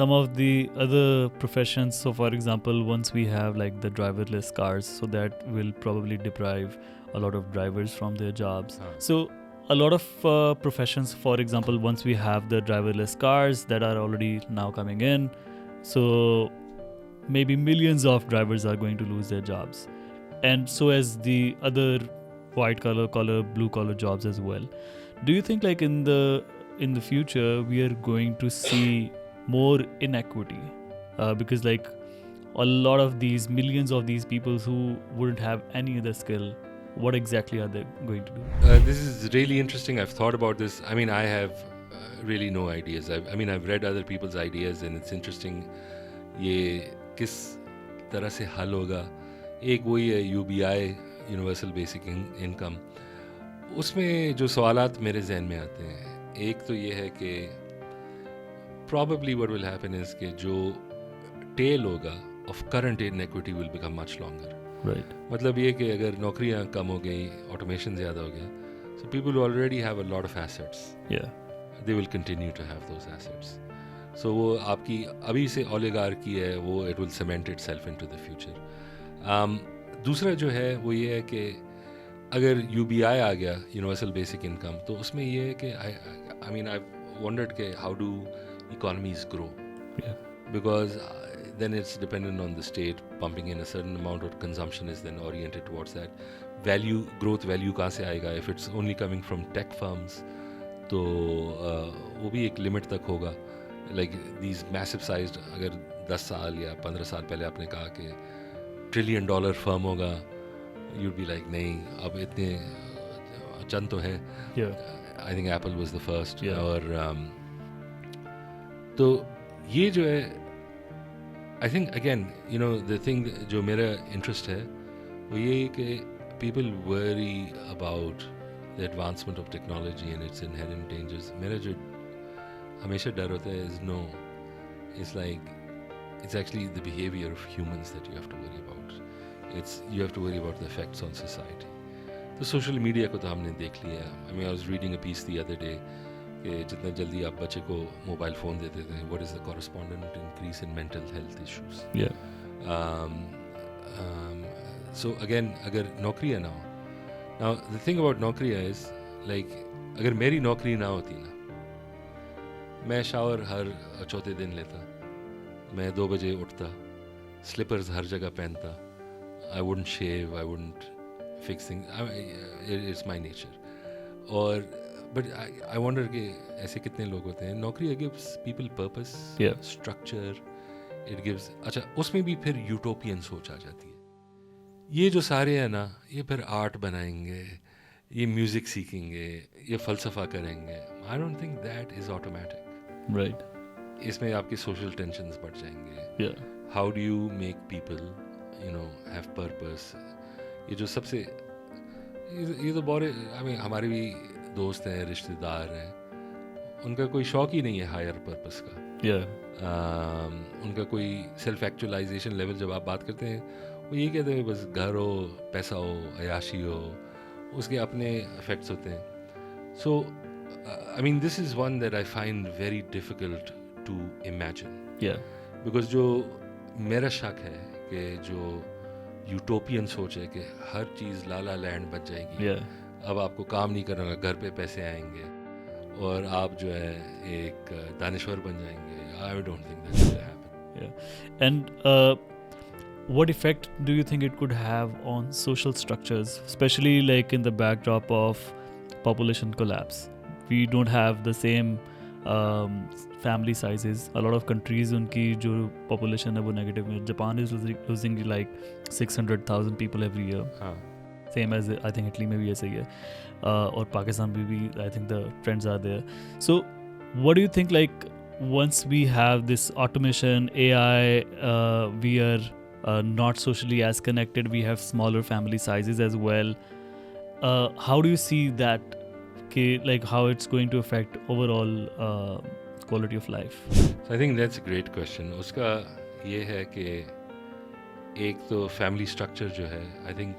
some of the other professions. So for example, once we have like the driverless cars, so that will probably deprive a lot of drivers from their jobs. So a lot of professions, for example, once we have the driverless cars that are already now coming in, so maybe millions of drivers are going to lose their jobs, and so as the other white collar, blue collar jobs as well. Do you think like in the future we are going to see more inequity, because like a lot of these millions of these people who wouldn't have any other skill, what exactly are they going to do? This is really interesting. I've thought about this. I mean, I have really no ideas. I've read other people's ideas and it's interesting. ये किस तरह से हल होगा? एक वही है UBI, universal basic income. उसमें जो सवालात मेरे जहन में आते हैं, एक तो ये है कि probably what will happen is कि जो tail होगा of current inequity will become much longer. Right. मतलब ये कि अगर नौकरियां कम हो गई, ऑटोमेशन ज़्यादा हो गया, so people who already have a lot of assets, they will continue to have those assets. So वो आपकी अभी से oligarchy है, वो it will cement itself into the future. दूसरा जो है वो ये है कि अगर UBI आ गया, यूनिवर्सल बेसिक इनकम, तो उसमें ये है कि I've wondered कि how do economies grow? Because then it's dependent on the state pumping in a certain amount of consumption is then oriented towards that. Growth value कहाँ से आएगा? If it's only coming from tech firms, तो वो भी एक limit तक होगा. Like these massive sized, अगर 10 साल या 15 साल पहले आपने कहा कि $1 trillion फर्म होगा, you'd be like नहीं, अब इतने चंद तो है. I think Apple was the first. और तो ये जो है, I think again, the thing जो मेरा interest है वो ये कि people worry about the advancement of technology and its inherent dangers. मेरा जो हमेशा डर होता है is no, it's like it's actually the behavior of humans that you have to worry about. You have to worry about the effects on society. तो social media को तो हमने देख लिया. I was reading a piece the other day कि जितना जल्दी आप बच्चे को मोबाइल फ़ोन दे देते हैं, what is the correspondent increase in mental health issues. So again, अगर नौकरी ना हो, now the thing about नौकरी is like अगर मेरी नौकरी ना होती ना, मैं शावर हर चौथे दिन लेता, मैं 2 बजे उठता, स्लीपर्स हर जगह पहनता, I wouldn't shave, I wouldn't fix things. It's my nature. But I wonder कि ऐसे कितने लोग होते हैं. नौकरी gives people purpose, structure. It gives. अच्छा, उसमें भी फिर यूटोपियन सोच आ जाती है. ये जो सारे हैं ना, ये फिर आर्ट बनाएंगे, ये म्यूजिक सीखेंगे, ये फलसफा करेंगे. I don't think that is automatic. Right. इसमें आपकी social tensions बढ़ जाएंगे. How do you make people, have purpose? ये जो सबसे ये तो बहुत हमारे भी दोस्त हैं, रिश्तेदार हैं, उनका कोई शौक ही नहीं है हायर पर्पस का. उनका कोई सेल्फ एक्चुअलाइजेशन लेवल जब आप बात करते हैं, वो ये कहते हैं बस घर हो, पैसा हो, अयाशी हो, उसके अपने इफेक्ट्स होते हैं. So this is one that I find very difficult to imagine. Because जो मेरा शक है कि जो यूटोपियन सोच है कि हर चीज़ लाला लैंड बच जाएगी, अब आपको काम नहीं करना, घर पे पैसे आएंगे और आप जो है एक दानिश्वर बन जाएंगे. I don't think that will happen. And what effect do you think it could have on social structures, especially like in the backdrop of population collapse? We don't have the same family sizes. A lot of countries, unki jo population hai wo negative hai. Japan is losing like 600,000 people every year. Same as I think Italy में भी ऐसे ही है, और पाकिस्तान में भी I think the trends are there. So what do you think, like once we have this automation, AI, we are not socially as connected, we have smaller family sizes as well. How do you see that, like how it's going to affect overall quality of life? So I think that's a great question. उसका ये है कि एक तो family structure जो है, I think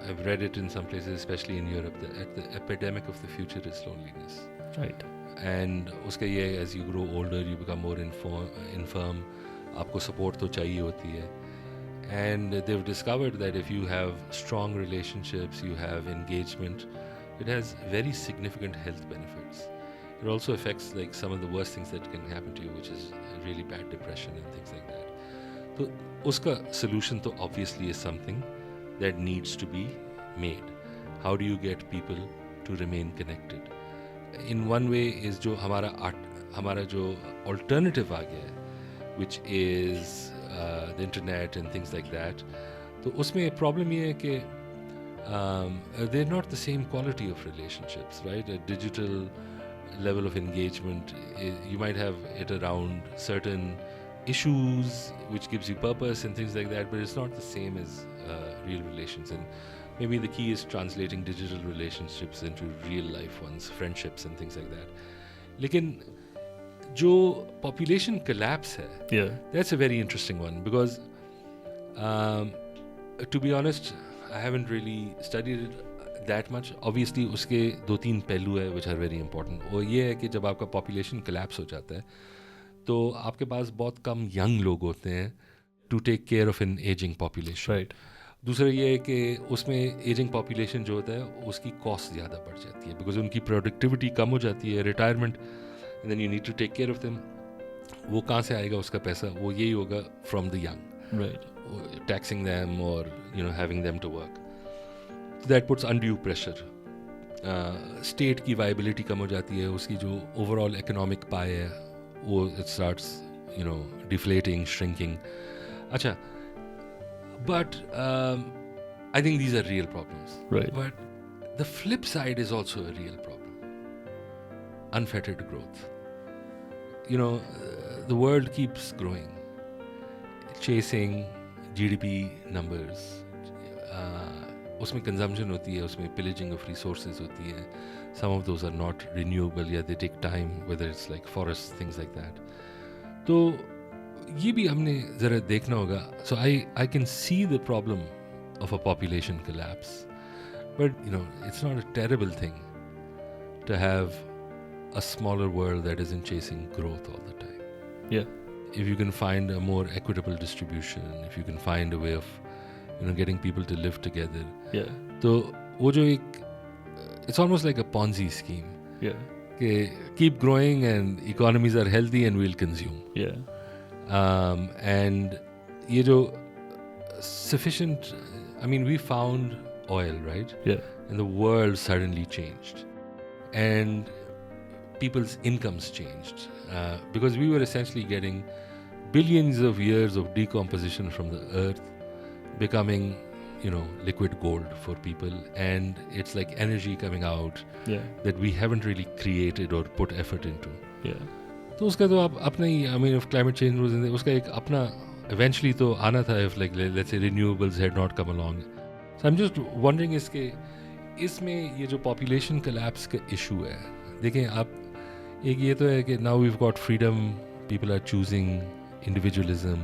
I've read it in some places, especially in Europe, that the epidemic of the future is loneliness. Right. And उसका ये as you grow older you become more infirm, आपको support तो चाहिए होती है. And they've discovered that if you have strong relationships, you have engagement, it has very significant health benefits. It also affects like some of the worst things that can happen to you, which is really bad depression and things like that. So uska solution to obviously is something that needs to be made. How do you get people to remain connected? In one way is jo hamara jo alternative aa gaya hai, which is the internet and things like that. तो उसमें problem ये है कि they're not the same quality of relationships, right? A digital level of engagement, you might have it around certain issues which gives you purpose and things like that, but it's not the same as real relations. And maybe the key is translating digital relationships into real life ones, friendships and things like that. लेकिन जो population collapse है, that's a very interesting one because to be honest I haven't really studied it that much. Obviously उसके 2-3 पहलू है which are very important. और ये है कि जब आपका population collapse हो जाता है तो आपके पास बहुत कम young लोग होते हैं to take care of an aging population. Right. दूसरा ये है कि उसमें aging population जो होता है उसकी cost ज़्यादा बढ़ जाती है because उनकी productivity कम हो जाती है, retirement, and then you need to take care of them. वो कहाँ से आएगा उसका पैसा? वो यही होगा from the young. Right. Taxing them or having them to work. So that puts undue pressure. State की viability कम हो जाती है, उसकी जो overall economic pie है वो it starts deflating, shrinking. अच्छा, but I think these are real problems. Right. But the flip side is also a real problem. Unfettered growth. The world keeps growing, chasing GDP numbers. उसमें consumption होती है, उसमें pillaging of resources होती है. Some of those are not renewable, yeah, they take time, whether it's like forests, things like that. तो ये भी हमने ज़रा देखना होगा. So I can see the problem of a population collapse, but it's not a terrible thing to have a smaller world that isn't chasing growth all the time. Yeah. If you can find a more equitable distribution, if you can find a way of getting people to live together. Yeah. So वो जो एक it's almost like a Ponzi scheme. Yeah. कि keep growing and economies are healthy and we'll consume. Yeah. And ये जो sufficient, I mean we found oil, right? Yeah. And the world suddenly changed. And people's incomes changed because we were essentially getting billions of years of decomposition from the earth becoming liquid gold for people, and it's like energy coming out that we haven't really created or put effort into. तो उसका तो आप अपना ही, I mean if climate change was उसका एक अपना eventually तो आना था if like let's say renewables had not come along. So I'm just wondering इसमें ये जो population collapse का issue है, देखें आप, एक ये तो है कि now we've got freedom, people are choosing individualism.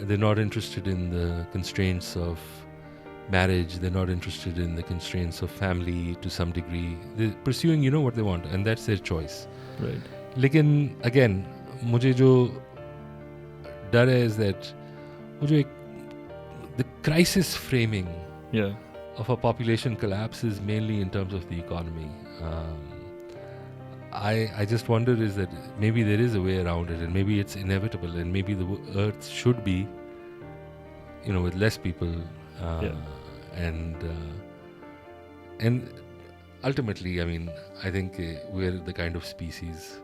They're not interested in the constraints of marriage, they're not interested in the constraints of family to some degree. They're pursuing what they want, and that's their choice. Right. लेकिन again मुझे जो डर है is that वो जो the crisis framing of a population collapse is mainly in terms of the economy. I just wonder is that maybe there is a way around it, and maybe it's inevitable, and maybe the earth should be with less people, and ultimately I mean I think we're the kind of species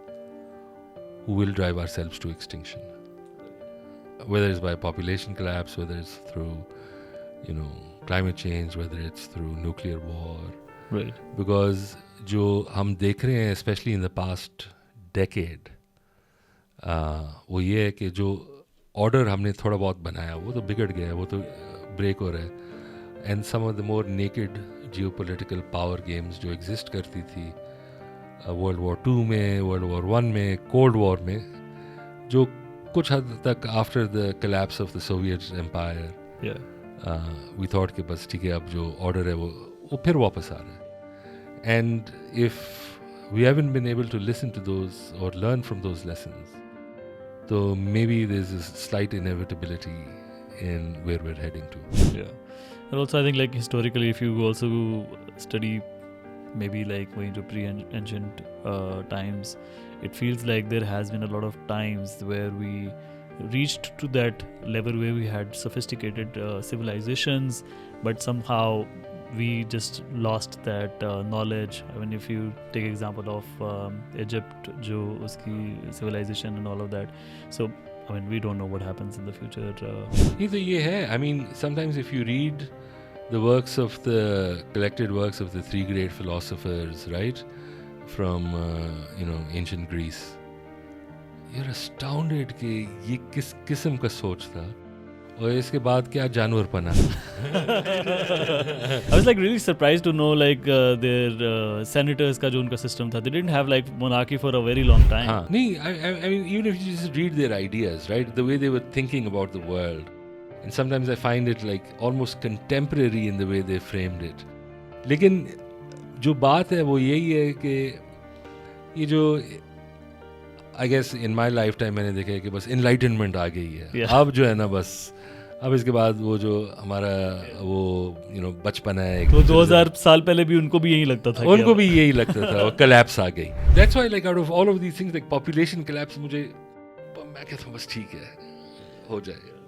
who will drive ourselves to extinction, whether it's by population collapse, whether it's through climate change, whether it's through nuclear war. Right. Because जो हम देख रहे हैं especially in the past decade, वो ये है कि जो order हमने थोड़ा बहुत बनाया वो तो बिगड़ गया है, वो तो break हो रहा है. And some of the more naked geopolitical power games जो exist करती थी World War II में, World War I में, Cold War में, जो कुछ हद तक after the collapse of the Soviet Empire, we thought कि बस ठीक है अब जो order है वो फिर वापस आ रहा है. And if we haven't been able to listen to those or learn from those lessons. So maybe there's a slight inevitability in where we're heading to. Yeah. And also I think like historically, if you also study maybe like going to pre-ancient times, it feels like there has been a lot of times where we reached to that level where we had sophisticated civilizations, but somehow we just lost that knowledge. I mean, if you take example of Egypt, jo uski civilization and all of that. So I mean, we don't know what happens in the future. ये तो ये है. I mean, sometimes if you read the works of the collected works of the three great philosophers, right, from ancient Greece, you're astounded कि ये किस किस्म का सोच था और इसके बाद क्या जानवर पना. I was like really surprised to know like their senators का जो उनका system था, they didn't have like monarchy for a very long time. हाँ, नहीं, I mean even if you just read their ideas, right, the way they were thinking about the world, and sometimes I find it like almost contemporary in the way they framed it. लेकिन जो बात है वो यही है कि ये जो I guess in my lifetime मैंने देखा है कि बस enlightenment आ गई है. Yeah. अब जो है ना बस अब इसके बाद वो जो हमारा वो बचपन है तो 2000 साल पहले भी उनको भी यही लगता था. उनको भी यही लगता था और collapse आ गई. That's why like out of all of these things like population collapse मुझे मैं कहता हूँ बस ठीक है हो जाएगा.